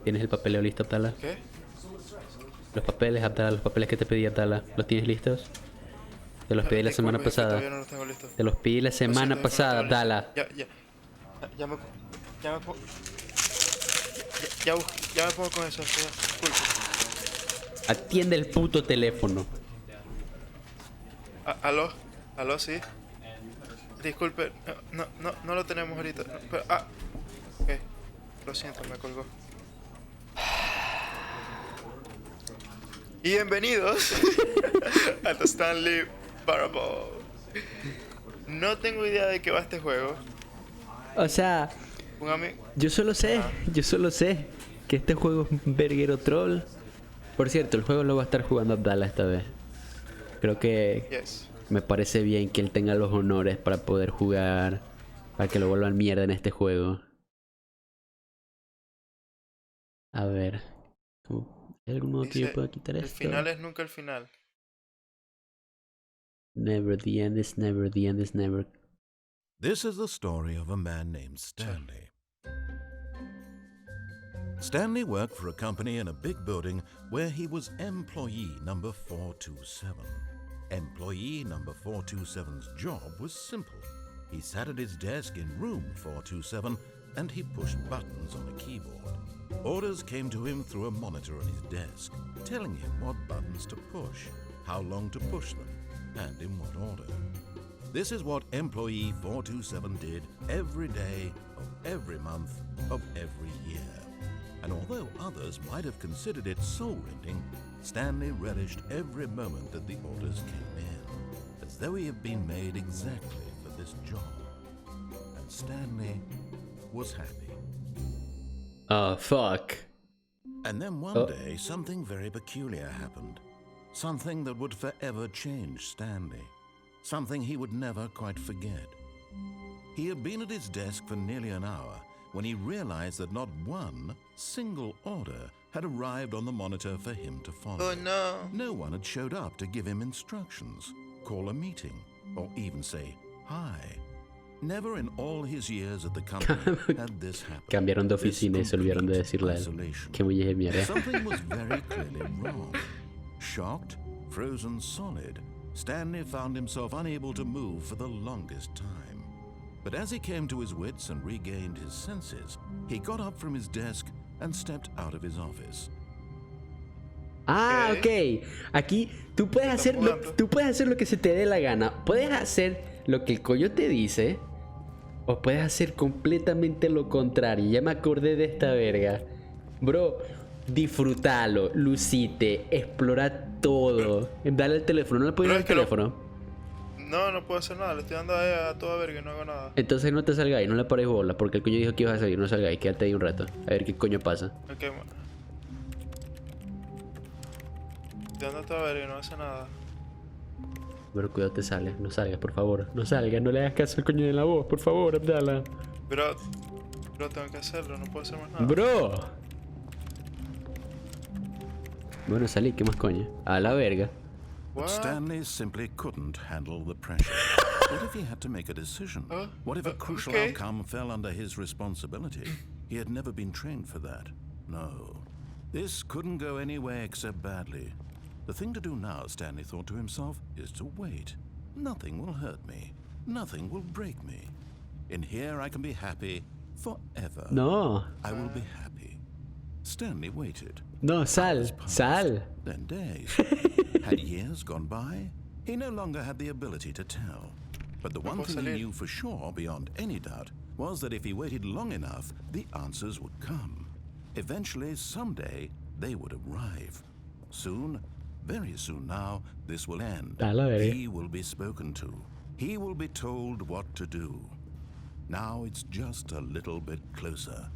¿Tienes el papeleo listo, Abdala? ¿Qué? Los papeles, Abdala, los papeles que te pedí, Abdala. ¿Los tienes listos? Te los pedí la semana Disculpe, es que pasada. todavía no los tengo listos. Te los pedí la Lo semana siento, pasada, es que no los tengo Abdala. listos. Ya me... Ya me... Ya me pongo con eso, señor. Disculpe. Atiende el puto teléfono. ¿Aló? ¿Aló? Sí. Disculpe, no lo tenemos ahorita. Pero, ok. Lo siento, me colgó. Y bienvenidos a The Stanley Parable. No tengo idea de qué va este juego. O sea, Un amigo... yo solo sé que este juego es un verguero troll. Por cierto, el juego lo va a estar jugando Abdala esta vez. Creo que Yes. me parece bien que él tenga los honores para poder jugar, para que lo vuelvan mierda en este juego. A ver, ¿hay algún modo que yo Dice, pueda quitar el esto? final es nunca el final. Never, the end is never, the end is never. This is the story of a man named Stanley. Stanley worked for a company in a big building where he was employee number 427. Employee number 427's job was simple. He sat at his desk in room 427 and he pushed buttons on a keyboard. Orders came to him through a monitor on his desk, telling him what buttons to push, how long to push them, and in what order. This is what employee 427 did every day of every month of every year. And although others might have considered it soul-rending, Stanley relished every moment that the orders came in, as though he had been made exactly for this job. And Stanley was happy. Oh, fuck. And then one day, something very peculiar happened. Something that would forever change Stanley. Something he would never quite forget. He had been at his desk for nearly an hour when he realized that not one single order had arrived on the monitor for him to follow. Oh no. No one had showed up to give him instructions, call a meeting, or even say hi. Never in all his years at the company had this happened. Cambiaron de oficina y se olvidaron de decirle a él. Isolation. Que muy de mierda. Something was very clearly wrong. Shocked, frozen solid, Stanley found himself unable to move for the longest time. But as he came to his wits and regained his senses, he got up from his desk and stepped out of his office. Ah, ok. Aquí tú puedes hacer lo que se te dé la gana. Puedes hacer lo que el coño te dice, o puedes hacer completamente lo contrario. Ya me acordé de esta verga. Bro, disfrútalo, lucite, explora todo. Dale el teléfono, ¿no le puedes dar el teléfono? No puedo hacer nada, le estoy dando a toda verga y no hago nada. Entonces no te salgáis, no le pares bola, porque el coño dijo que ibas a salir, no salgáis, quédate ahí un rato, a ver qué coño pasa. Ok, estoy dando a toda verga y no hace nada. Pero cuidado, te sales, no salgas, por favor, no salgas, no le hagas caso al coño de la voz, por favor, Abdala. Bro, tengo que hacerlo, no puedo hacer más nada. Bro. Bueno, salí, ¿qué más coño? A la verga. But Stanley simply couldn't handle the pressure. What if he had to make a decision? What if a crucial outcome fell under his responsibility? He had never been trained for that. No. This couldn't go any way except badly. The thing to do now, Stanley thought to himself, is to wait. Nothing will hurt me. Nothing will break me. In here I can be happy forever. No. I will be happy. Stanley waited. No, sal. Then days. Had years gone by? He no longer had the ability to tell. But the one thing he knew for sure, beyond any doubt, was that if he waited long enough, the answers would come. Eventually, someday, they would arrive. Soon, very soon now, this will end. He will be spoken to. He will be told what to do. Now it's just a little bit closer.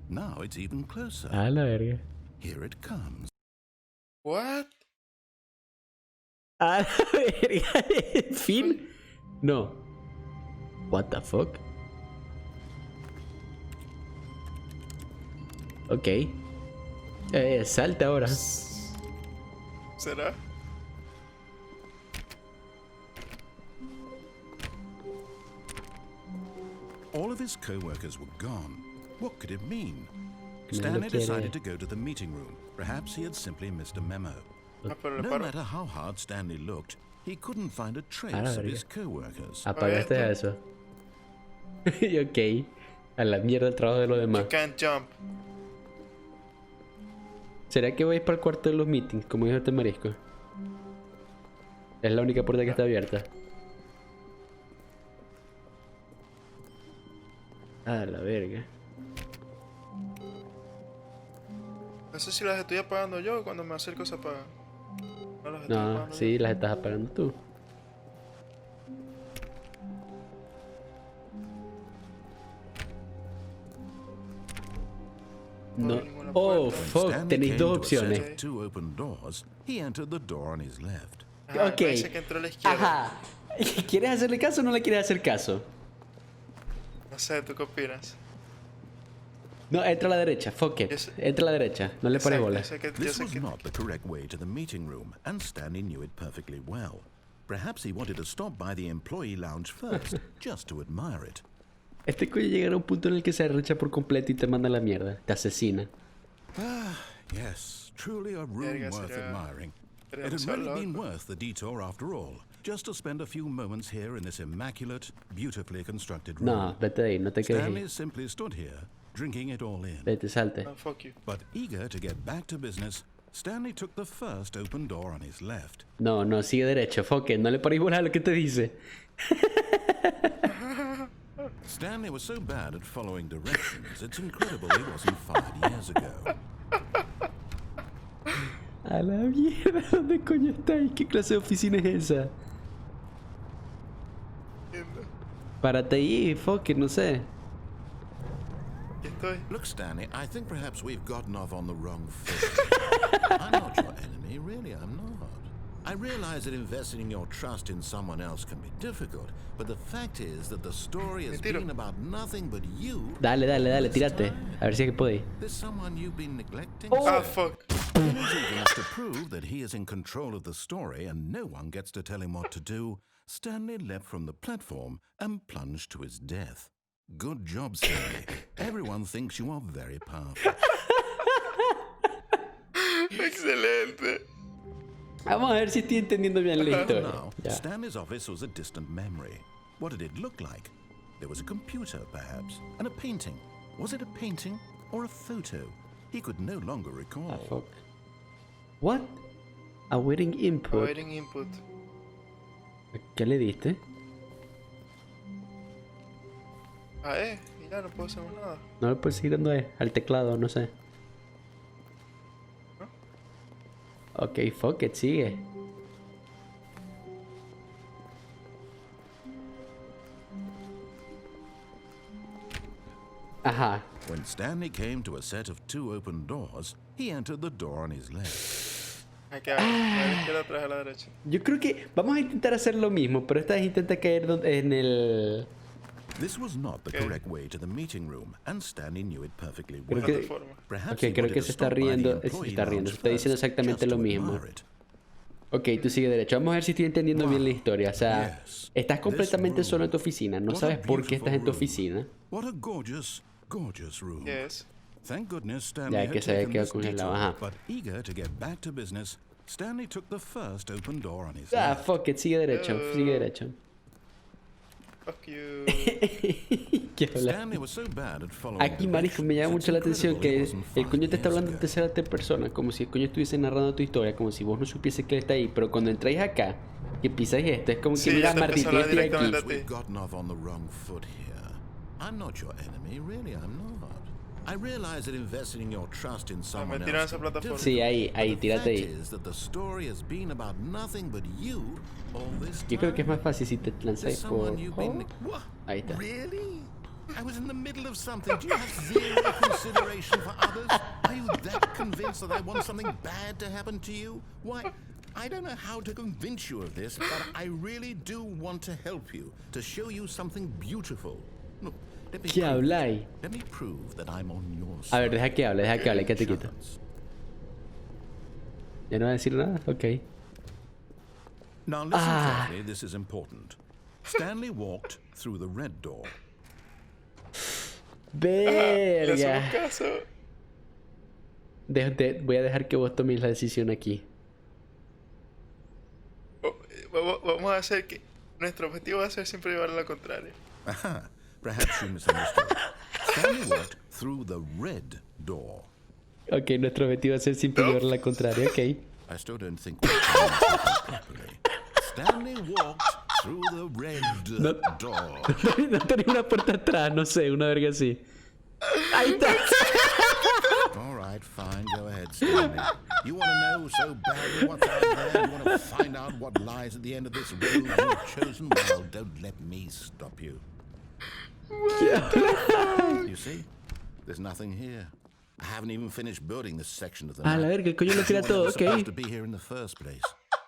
Now it's even closer. A la verga. Here it comes. What? A la verga. ¿Fin? No. What the fuck? Ok. Salta ahora. ¿Será? All of his co-workers were gone. What could it mean? Porque nadie Stanley lo quiere. decided to go to the meeting room. Perhaps he had simply missed a memo. Ah, pero le No paro. matter how hard Stanley looked, he couldn't find a A la trace of verga. his co-workers. Apagaste Oye, eso. Y ok. A la mierda el trabajo de los demás. You can't jump. ¿Será que vais para el cuarto de los meetings, como dijo este marisco? Es la única puerta que está abierta. A la verga. No sé si las estoy apagando yo o cuando me acerco se apagan. No las estoy No, apagando sí, yo. las estás apagando tú. No. hay ninguna Oh, puerta. When fuck, Stanley tenéis came dos to a set opciones. of two open doors, he entered the door on his left. Ajá, Ok. me dice que entró a la izquierda. Ajá. ¿Quieres hacerle caso o no le quieres hacer caso? No sé, ¿tú qué opinas? No, entra a la derecha, fuck it. Ese- Entra a la derecha, no le pares Exacto, bola. yo sé que- yo This sé was que- not the correct way to the meeting room, and Stanley knew it perfectly well. Perhaps he wanted to stop by the employee lounge first, just to admire it. Este coño llegará a un punto en el que se arrecha por completo y te manda a la mierda. Te asesina. Yes, truly a room Verga, worth sería- admiring. sería It had demasiado really been loco. worth the detour after all, just to spend a few moments here in this immaculate, beautifully constructed room. No, vete de ahí, no te quedes Stanley ahí. simply stood here, drinking it all in. Vete, salte. No, fuck you. But eager to get back to business, Stanley took the first open door on his left. No, no, sigue derecho, fuck it, no le pares bola a lo que te dice. Stanley was so bad at following directions, it's incredible he wasn't fired years ago. A la mierda, ¿dónde coño estáis? ¿Qué clase de oficina es esa? Entiendo. Párate ahí, fuck it, no sé. Aquí estoy. Look, Stanley, I think perhaps we've gotten off on the wrong foot. I'm not your enemy, really, I'm not. I realize that investing your trust in someone else can be difficult, but the fact is that the story has Me tiro. been about nothing but you. Dale, dale, dale, this tírate. time. A ver si es que podéis. There's someone you've been neglecting. Ah, fuck. He was eager to prove that he is in control of the story and no one gets to tell him what to do. Stanley leapt from the platform and plunged to his death. Good job, Stanley. Everyone thinks you are very powerful. Excelente. Vamos a ver si estoy entendiendo bien la historia. Now, Ya. Stanley's office was a distant memory. What did it look like? There was a computer, perhaps, and a painting. Was it a painting or a photo? He could no longer recall. Ah, fuck. What? Awaiting input. Awaiting input. ¿Qué le diste? Ah, y ya no puedo hacer más nada. No le puedes seguir dando al teclado, no sé. Ok, fuck it, sigue. Ajá. When Stanley came to a set of two open doors, he entered the door on his left. Aquí, a la izquierda, atrás, a la derecha. Yo creo que vamos a intentar hacer lo mismo, pero esta vez intenta caer en el... This was not the Okay. correct way to the meeting room, and Stanley knew it perfectly Creo well. que- Plataforma. Perhaps Ok, he creo wanted que to se está stop by the riendo, employee se está riendo, lounge está diciendo first, exactamente just lo to mismo. admire it. Ok, tú sigue derecho. Vamos a ver si estoy entendiendo bien la historia. O sea, Yes. estás completamente This solo en room. tu oficina. No What a sabes por qué beautiful estás en tu room. oficina. What a gorgeous, gorgeous room. Yes. Thank goodness Stanley Ya had que se había taken quedado this congelado, detour, ajá. but eager to get back to business, Stanley took the first open door on his Ah, left. fuck it, sigue derecho, sigue derecho. Fuck you. ¿Qué habla? Stanley was so bad at following Aquí, marisco, me llama directions, mucho la it's atención incredible he que wasn't el coño te fired está hablando en years tercera persona, como si el coño estuviese narrando tu historia, como si vos no supiese que él está ahí. Pero cuando entráis acá, que pisáis esto, es como que Sí, mira, ya te Martín, empezó a yo hablar estoy aquí. directamente. We've gotten off on the wrong foot here. I'm not your enemy, really, I'm not. I realize that investing in your trust in someone tiraron else esa can be plataforma. Sí, ahí, difficult, ahí, but the tírate fact ahí. is that the story has been about nothing but you all this Yo creo que es time. más fácil si te There's lanzáis por... someone you've been... What? Ahí está. Really? I was in the middle of something. Do you have zero consideration for others? Are you that convinced that I want something bad to happen to you? Why, I don't know how to convince you of this, but I really do want to help you, to show you something beautiful. Look, let me ¿Qué prove- habláis? Let me prove that I'm on your A ver, side. deja que hable, quédate quieto. Chance. ¿Ya no va a decir nada? Ok. Now listen Ah. carefully, this is important. Stanley walked through the red door. Le hacemos Verga. caso. Voy a dejar que vos tomes la decisión aquí. Vamos a hacer que nuestro objetivo va a ser siempre llevar a la contraria. Aha, perhaps you misunderstood. Stanley walked through the red door. Ok, nuestro objetivo es ser siempre llevar la contraria, ok. I still don't think we're properly. Stanley walked through the red door. No tenía una puerta atrás, no sé, una verga así. Ahí está. All right, fine, go ahead, Stanley. You want to know so badly what's out there? You want to find out what lies at the end of this road you've chosen? Well, don't let me stop you. You see? There's nothing here. I haven't even finished building this section of the map. La verga, el coño lo crea todo, ok. Supposed to be here in the first place.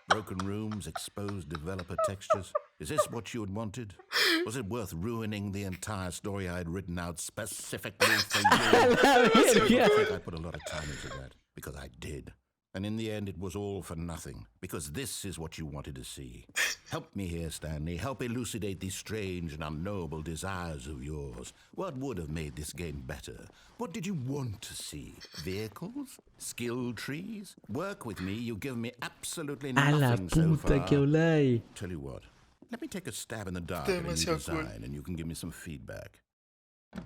Broken rooms, exposed developer textures. Is this what you had wanted? Was it worth ruining the entire story I had written out specifically for you? I think I put a lot of time into that, because I did. And in the end, it was all for nothing, because this is what you wanted to see. Help me here, Stanley. Help elucidate these strange and unknowable desires of yours. What would have made this game better? What did you want to see? Vehicles? Skill trees? Work with me. You've given me absolutely nothing so far. Que habláis. Tell you what. Let me take a stab in the dark at a new design, and you can give me some feedback.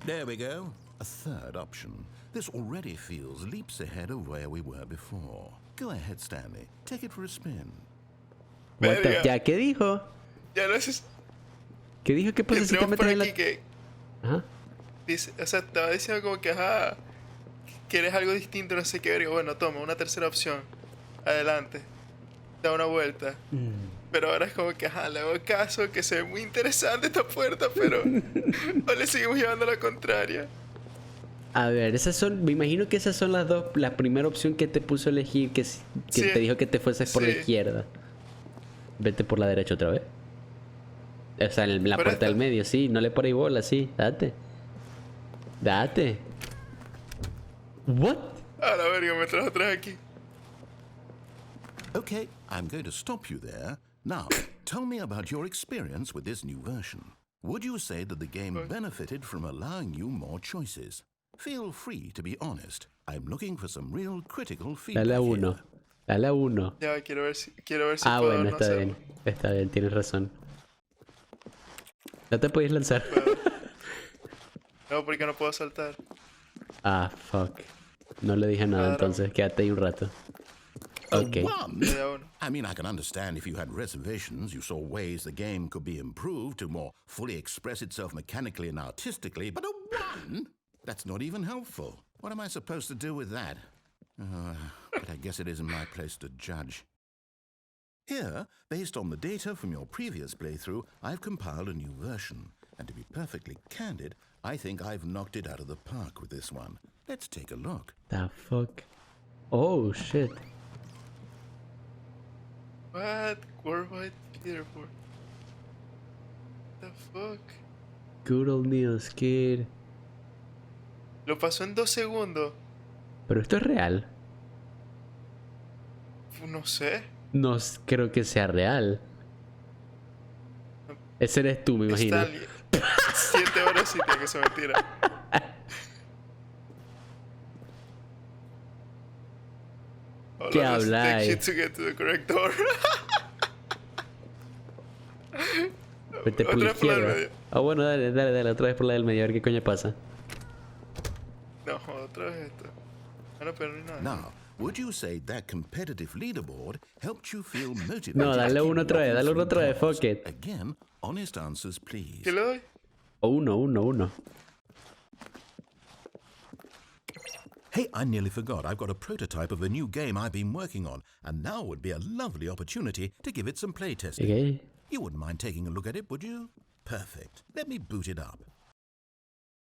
There we go. A third option. This already feels leaps ahead of where we were before. Go ahead, Stanley. Take it for a spin. ¿Ya qué dijo? Ya no sé. ¿Qué dijo? ¿Qué pasa si te metes en la...? Ajá. Dice, o sea, te va diciendo como que, ajá, quieres algo distinto, no sé qué verga. Bueno, toma, una tercera opción. Adelante. Da una vuelta. Pero ahora es como que, ajá, le hago caso, que se ve muy interesante esta puerta, pero o le seguimos llevando la contraria. A ver, me imagino que esas son las dos, la primera opción que te puso a elegir, que sí, te dijo que te fueses por la izquierda. Vete por la derecha otra vez. O sea, en la puerta del medio, sí, no le ponéis bola, sí, date. What? A la verga, me traes atrás aquí. Okay, I'm going to stop you there. Now, tell me about your experience with this new version. Would you say that the game benefited from allowing you more choices? Feel free to be honest. I'm looking for some real critical feedback. Dale a uno. Dale a uno. Ya, quiero ver si puedo bueno, no está hacerlo. bien. Está bien, tienes razón. No te puedes lanzar. No, porque no puedo saltar. Fuck. No le dije nada entonces. Quédate ahí un rato. Okay. I mean, I can understand if you had reservations, you saw ways the game could be improved to more fully express itself mechanically and artistically, but a 1? That's not even helpful. What am I supposed to do with that? But I guess it isn't my place to judge. Here, based on the data from your previous playthrough, I've compiled a new version. And to be perfectly candid, I think I've knocked it out of the park with this one. Let's take a look. The fuck? Oh, shit. What? Worldwide leaderboard. The fuck? Good old Neos Kid. Lo pasó en 2 segundos. Pero esto es real. No sé. No creo que sea real. Ese eres tú, me imagino. 7 horas y tiene que se me tira. ¿Qué habláis? To get to the correct door. Vete por la izquierda. Bueno, dale, otra vez por la del medio, a ver qué coño pasa. No, otra vez esto. No, pero no hay nada. Now, would you say that competitive leaderboard helped you feel motivated? No, dale uno otra vez, fuck it. Again, honest answers, please. ¿Qué le doy? Uno. Hey, I nearly forgot. I've got a prototype of a new game I've been working on, and now would be a lovely opportunity to give it some playtesting. Okay. You wouldn't mind taking a look at it, would you? Perfect. Let me boot it up.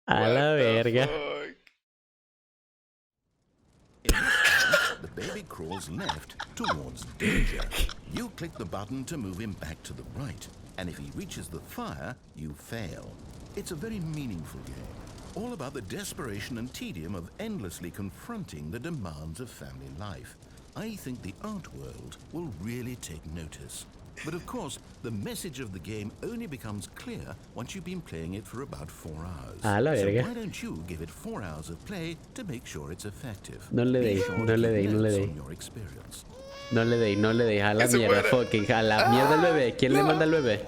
A la verga. In this game, the baby crawls left towards danger. You click the button to move him back to the right, and if he reaches the fire, you fail. It's a very meaningful game, all about the desperation and tedium of endlessly confronting the demands of family life. I think the art world will really take notice. But of course, the message of the game only becomes clear once you've been playing it for about 4 hours. Ah, la So verga. why don't you give it 4 hours of play to make sure it's effective? No le Be deis, sure no to le keep deis, no le notes deis. on your experience. No le deis, a la Que se mierda, muera. fucking, a la mierda el bebé. ¿Quién le manda al bebé?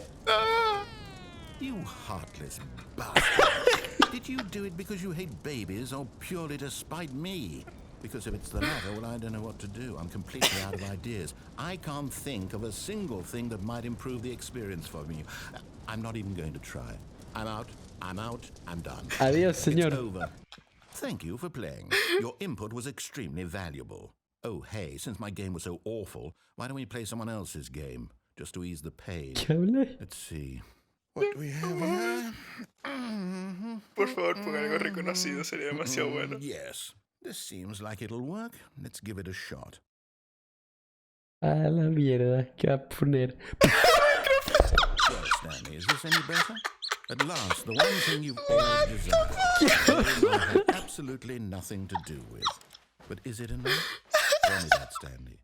You heartless bastard. Did you do it because you hate babies or purely to spite me? Because if it's the latter, well, I don't know what to do. I'm completely out of ideas. I can't think of a single thing that might improve the experience for me. I'm not even going to try. I'm out, I'm done. Adiós, señor. It's over. Thank you for playing. Your input was extremely valuable. Oh, hey, since my game was so awful, why don't we play someone else's game? Just to ease the pain. ¿Qué habla? Let's see. What do we have here? Por favor, ponga algo reconocido, sería demasiado bueno. Yes, this seems like it'll work. Let's give it a shot. A la mierda, ¿qué va a poner? Well, Stanley, is this any better? At last, the one thing you've always desired. I had absolutely nothing to do with. But is it enough? Tell me that, Stanley.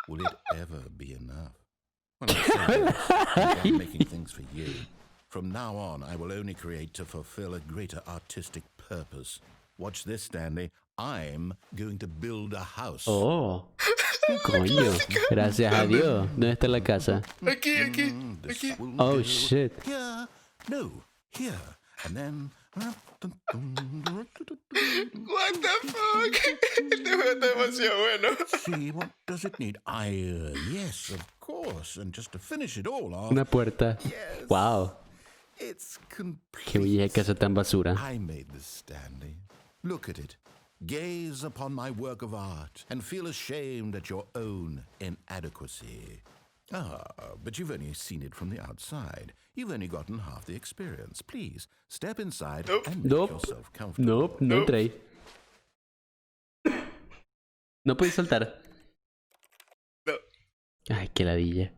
Will it ever be enough? Well, I'm making things for you. From now on, I will only create to fulfill a greater artistic purpose. Watch this, Stanley. I'm going to build a house. Oh, coño. Gracias a Dios. ¿Dónde está la casa? Aquí. This will Oh go shit. Here. No, here. And then... What the fuck? Este juego está demasiado bueno. See, what does it need? Yes, of course. And just to finish it all off... Una puerta. Yes. Wow. It's Qué complete. bella casa tan basura. I made this, Stanley. Look at it. Gaze upon my work of art and feel ashamed at your own inadequacy. Ah, but you've only seen it from the outside. You've only gotten half the experience. Please, step inside and make Nope. yourself comfortable. Nope, no entré ahí. No podéis saltar. No. Ay, qué ladilla.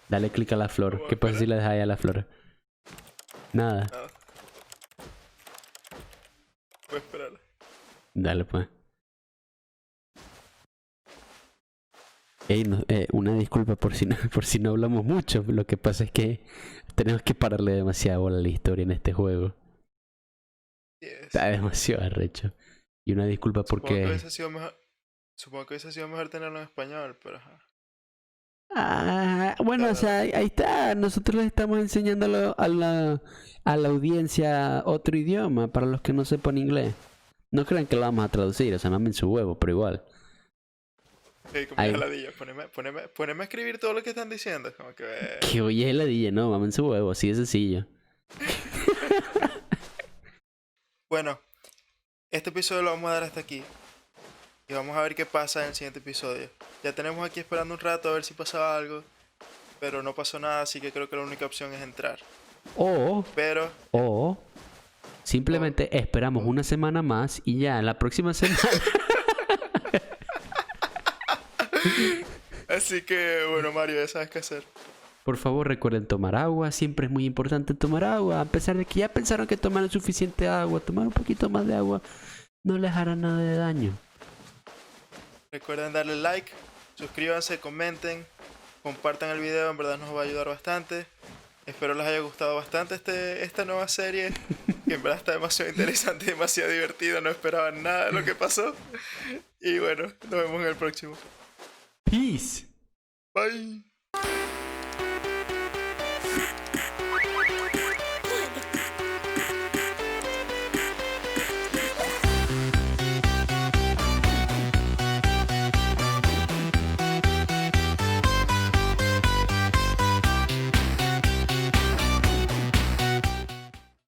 Dale clic a la flor. ¿Qué pasa si le dejas ahí a la flor? Nada. Nada. Voy a esperar. Dale pues. Ey, una disculpa por si no hablamos mucho. Lo que pasa es que tenemos que pararle demasiado bola a la historia en este juego. Yes. Está demasiado arrecho. Y una disculpa Supongo que porque... hubiese sido mejor tenerlo en español, pero ajá. Bueno, o sea, ahí está. Nosotros les estamos enseñando a la audiencia otro idioma para los que no sepan inglés. No crean que lo vamos a traducir, o sea, mamen su huevo, pero igual. Hey, como ya ladilla, poneme a escribir todo lo que están diciendo. Como que... Que oye heladilla, no, mamen su huevo, así de sencillo. Bueno, este episodio lo vamos a dar hasta aquí. Y vamos a ver qué pasa en el siguiente episodio. Ya tenemos aquí esperando un rato a ver si pasaba algo. Pero no pasó nada, así que creo que la única opción es entrar. Pero... O simplemente esperamos una semana más y ya, la próxima semana... Así que, bueno, Mario, ya sabes qué hacer. Por favor, recuerden tomar agua. Siempre es muy importante tomar agua. A pesar de que ya pensaron que tomaron suficiente agua, tomar un poquito más de agua no les hará nada de daño. Recuerden darle like, suscríbanse, comenten, compartan el video, en verdad nos va a ayudar bastante. Espero les haya gustado bastante esta nueva serie, que en verdad está demasiado interesante y demasiado divertida, no esperaba nada de lo que pasó. Y bueno, nos vemos en el próximo. Peace. Bye.